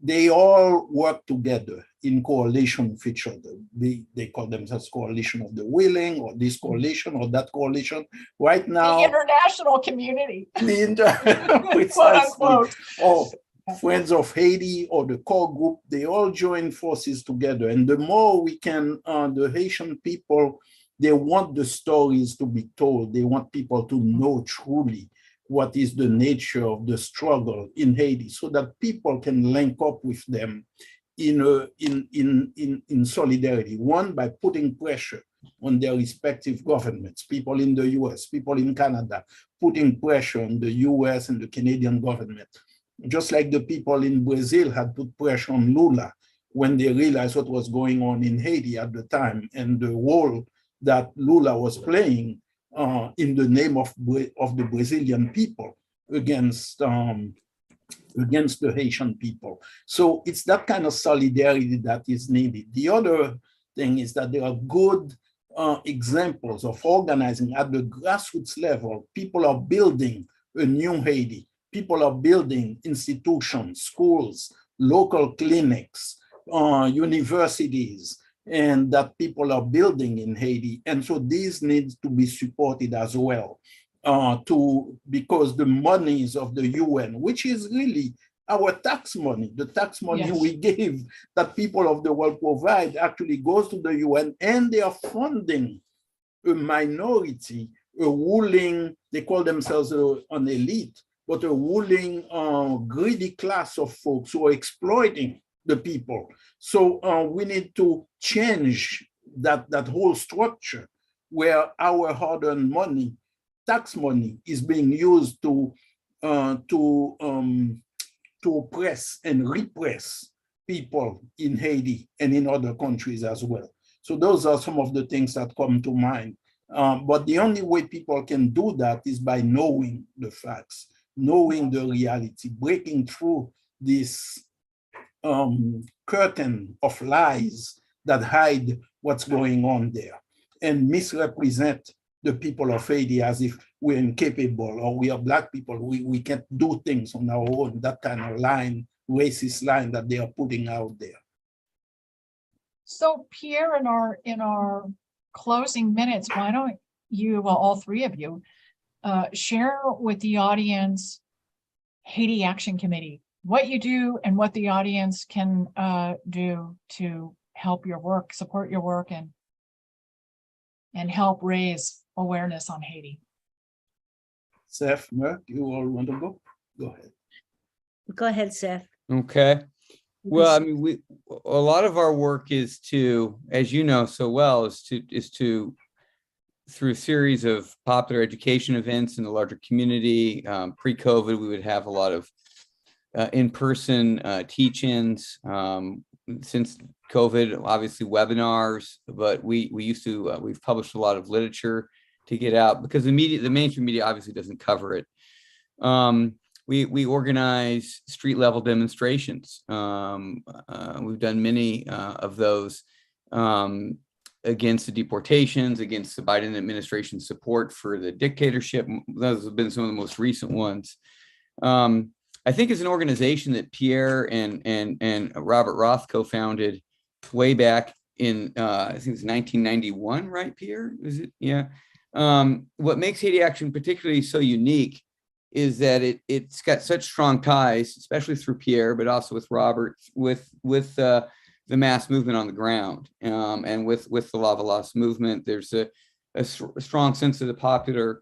they all work together in coalition with each other. They call themselves coalition of the willing, or this coalition or that coalition. Right now, the international community, quote unquote, or Friends of Haiti or the core group, they all join forces together. And the more we can, the Haitian people, they want the stories to be told. They want people to know truly what is the nature of the struggle in Haiti, so that people can link up with them in solidarity. One, by putting pressure on their respective governments, people in the US, people in Canada, putting pressure on the US and the Canadian government. Just like the people in Brazil had put pressure on Lula when they realized what was going on in Haiti at the time, and the role that Lula was playing in the name of the Brazilian people against the Haitian people. So it's that kind of solidarity that is needed. The other thing is that there are good examples of organizing at the grassroots level. People are building a new Haiti. People are building institutions, schools, local clinics, universities, and that people are building in Haiti. And so these needs to be supported as well, because the monies of the UN, which is really our tax money, the tax money Yes. we give that people of the world provide actually goes to the UN, and they are funding a minority, a ruling, they call themselves an elite, but a ruling greedy class of folks who are exploiting the people. So we need to change that whole structure where our hard-earned money, tax money, is being used to oppress and repress people in Haiti and in other countries as well. So those are some of the things that come to mind. But the only way people can do that is by knowing the facts, knowing the reality, breaking through this curtain of lies that hide what's going on there and misrepresent the people of Haiti as if we're incapable or we are Black people, we can't do things on our own, that kind of line, racist line that they are putting out there. So Pierre, in our closing minutes, why don't you, well, all three of you, share with the audience Haiti Action Committee, what you do and what the audience can do to help your work, support your work, and help raise awareness on Haiti. Seth, Merck, you all want to go? Go ahead. Go ahead, Seth. Okay. Well, I mean, a lot of our work is to, as you know so well, is to through a series of popular education events in the larger community. Pre-COVID, we would have a lot of in-person teach-ins. Since COVID, obviously webinars, but we've published a lot of literature to get out because the mainstream media obviously doesn't cover it. We organize street level demonstrations. We've done many of those against the deportations, against the Biden administration's support for the dictatorship. Those have been some of the most recent ones. I think as an organization that Pierre and Robert Roth co-founded way back in, I think it's 1991, right, Pierre? Is it? Yeah. What makes Haiti Action particularly so unique is that it's got such strong ties, especially through Pierre, but also with Robert, with the mass movement on the ground, and with the Lava Lost movement. There's a strong sense of the popular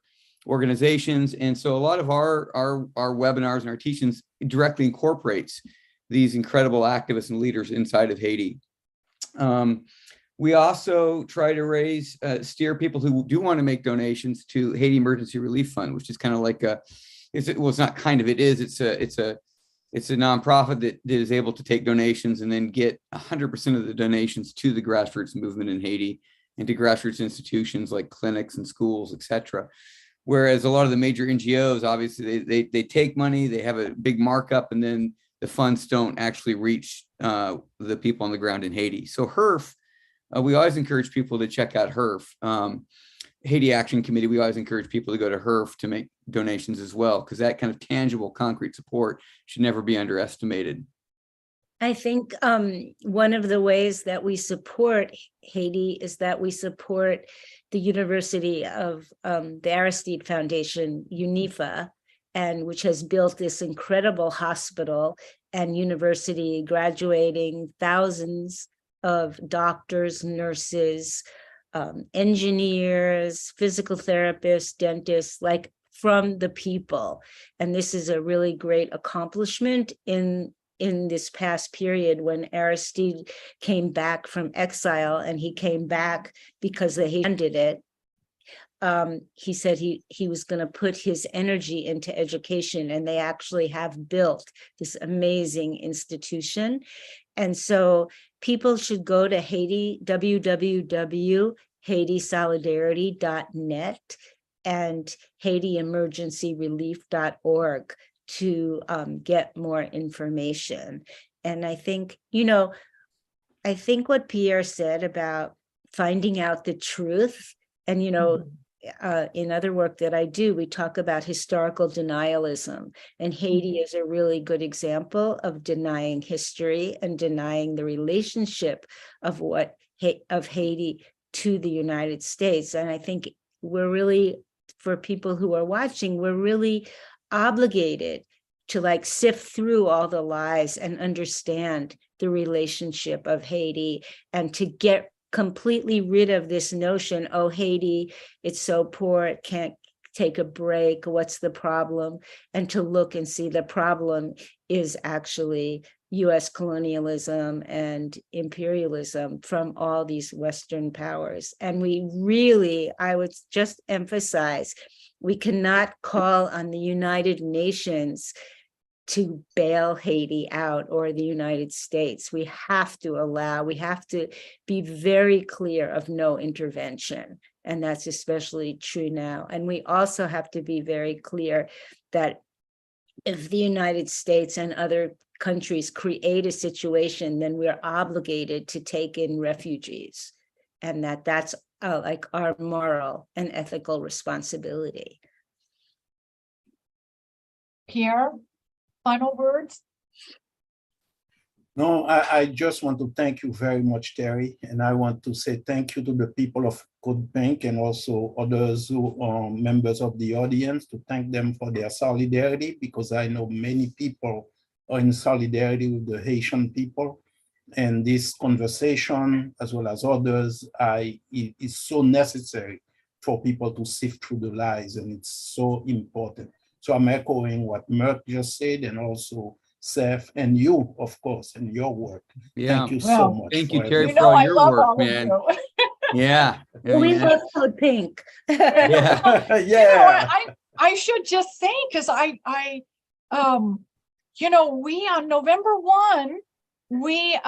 organizations, and so a lot of our webinars and our teachings directly incorporates these incredible activists and leaders inside of Haiti. We also try to steer people who do want to make donations to Haiti Emergency Relief Fund, which is kind of like it's not kind of, it is, it's a nonprofit that is able to take donations and then get 100% of the donations to the grassroots movement in Haiti and to grassroots institutions like clinics and schools, et cetera. Whereas a lot of the major NGOs, obviously, they take money, they have a big markup, and then the funds don't actually reach the people on the ground in Haiti. So HERF, we always encourage people to check out HERF. Haiti Action Committee, we always encourage people to go to HERF to make donations as well, because that kind of tangible, concrete support should never be underestimated. I think one of the ways that we support Haiti is that we support the University of the Aristide Foundation, UNIFA, and which has built this incredible hospital and university, graduating thousands of doctors, nurses, engineers, physical therapists, dentists, like from the people. And this is a really great accomplishment in this past period when Aristide came back from exile, and he came back because they handed it. He said he was going to put his energy into education, and they actually have built this amazing institution. And so people should go to Haiti, www.haitisolidarity.net and haitiemergencyrelief.org to get more information. And I think, I think what Pierre said about finding out the truth, and, in other work that I do, we talk about historical denialism, and Haiti is a really good example of denying history and denying the relationship of what of Haiti to the United States. And I think we're really, for people who are watching, we're really obligated to like sift through all the lies and understand the relationship of Haiti, and to get completely rid of this notion, oh, Haiti, it's so poor, it can't take a break, what's the problem? And to look and see the problem is actually US colonialism and imperialism from all these Western powers. And we really, I would just emphasize, we cannot call on the United Nations to bail Haiti out, or the United States. We have to be very clear of no intervention. And that's especially true now. And we also have to be very clear that if the United States and other countries create a situation, then we're obligated to take in refugees, and that's like our moral and ethical responsibility. Pierre, final words? No, I just want to thank you very much, Terry. And I want to say thank you to the people of Code Pink and also others who are members of the audience, to thank them for their solidarity, because I know many people are in solidarity with the Haitian people. And this conversation, as well as others, is so necessary for people to sift through the lies, and it's so important. So I'm echoing what Merck just said, and also Seth, and you, of course, and your work. Yeah. Thank you so much. Thank you, Terry, for all your work, man. Yeah. We love Code Pink. Yeah. Yeah. I should just say, because we on November 1, we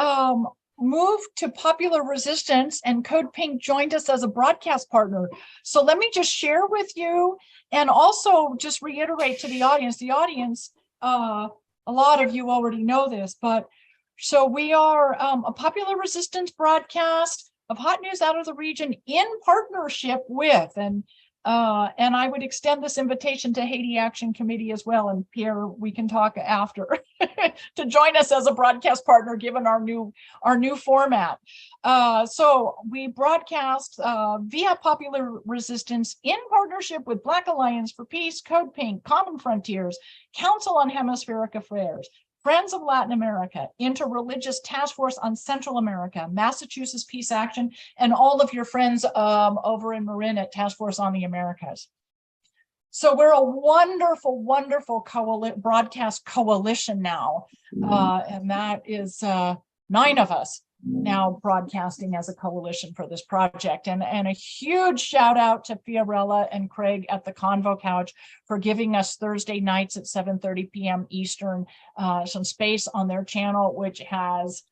moved to Popular Resistance, and Code Pink joined us as a broadcast partner. So let me just share with you, and also just reiterate to the audience, a lot of you already know this, but so we are a Popular Resistance broadcast of hot news out of the region in partnership with, and I would extend this invitation to Haiti Action Committee as well. And Pierre, we can talk after to join us as a broadcast partner, given our new format. So we broadcast via Popular Resistance in partnership with Black Alliance for Peace, Code Pink, Common Frontiers, Council on Hemispheric Affairs, Friends of Latin America, Interreligious Task Force on Central America, Massachusetts Peace Action, and all of your friends over in Marin at Task Force on the Americas. So we're a wonderful, wonderful broadcast coalition now, and that is 9 of us now broadcasting as a coalition for this project. And a huge shout out to Fiorella and Craig at the Convo Couch for giving us Thursday nights at 7:30 p.m. Eastern some space on their channel, which has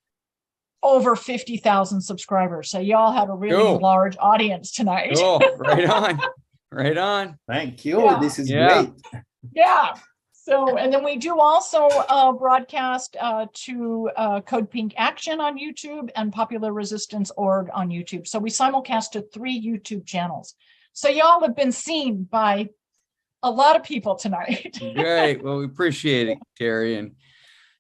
over 50,000 subscribers. So y'all have a really large audience tonight. Cool. Right on. Right on. Thank you. Yeah. This is great. Yeah. So, and then we do also broadcast to Code Pink Action on YouTube and Popular Resistance Org on YouTube. So we simulcast to 3 YouTube channels. So y'all have been seen by a lot of people tonight. Great. Well, we appreciate it, Terry. And,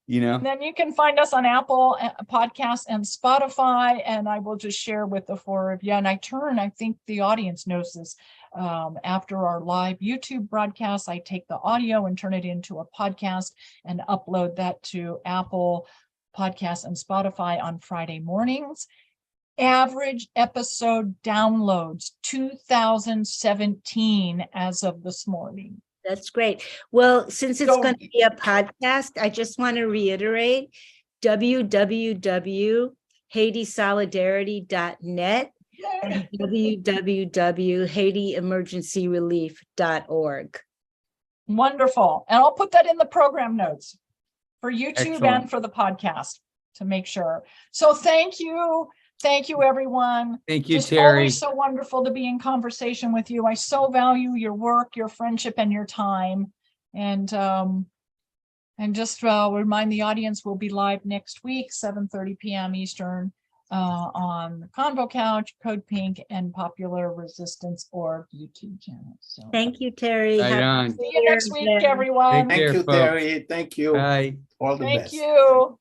And then you can find us on Apple Podcasts and Spotify. And I will just share with the 4 of you. And I think the audience knows this. After our live YouTube broadcast, I take the audio and turn it into a podcast and upload that to Apple Podcasts and Spotify on Friday mornings. Average episode downloads 2017 as of this morning. That's great. Well, since it's going to be a podcast, I just want to reiterate www.haitisolidarity.net and www.haitiemergencyrelief.org. Wonderful. And I'll put that in the program notes for YouTube. Excellent. And for the podcast to make sure. So thank you. Thank you, everyone. Thank you, Just Terry. Always so wonderful to be in conversation with you. I so value your work, your friendship, and your time. And just remind the audience, we'll be live next week, 7:30 p.m. Eastern. On the Convo Couch, Code Pink, and Popular Resistance Org YouTube channel. So thank you, Terry. See you next week, everyone. Thank you, Terry. Thank you. Bye. All the best. Thank you.